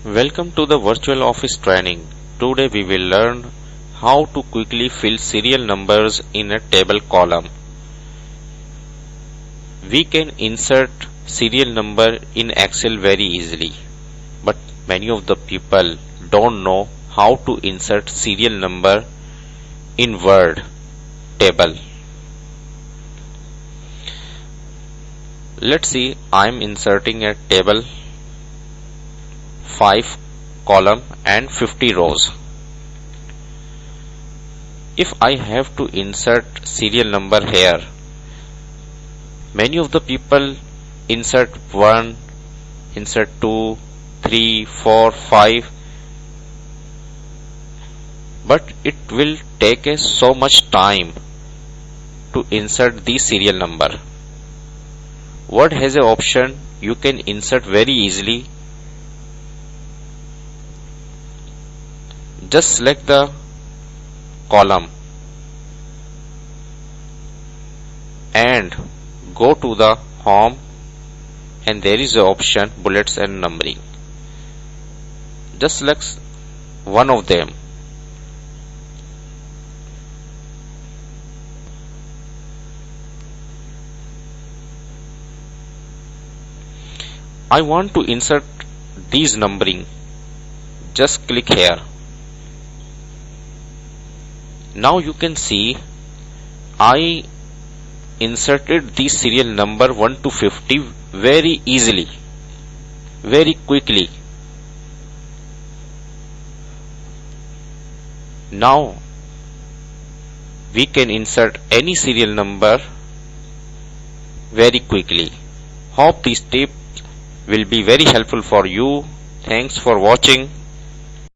Welcome to the virtual office training. Today we will learn how to quickly fill serial numbers in a table column. We can insert serial number in Excel very easily, but many of the people don't know how to insert serial number in Word table. Let's see, I am inserting a table 5 column and 50 rows. If I have to insert serial number here, many of the people insert 1, insert 2, 3, 4, 5, but it will take so much time to insert the serial number. Word has an option you can insert very easily. Just select the column and go to the home, and there is an option bullets and numbering. Just select one of them. I want to insert these numbering. Just click here. Now you can see I inserted the serial number 1 to 50 very easily, very quickly. Now we can insert any serial number very quickly. Hope this tip will be very helpful for you. Thanks for watching.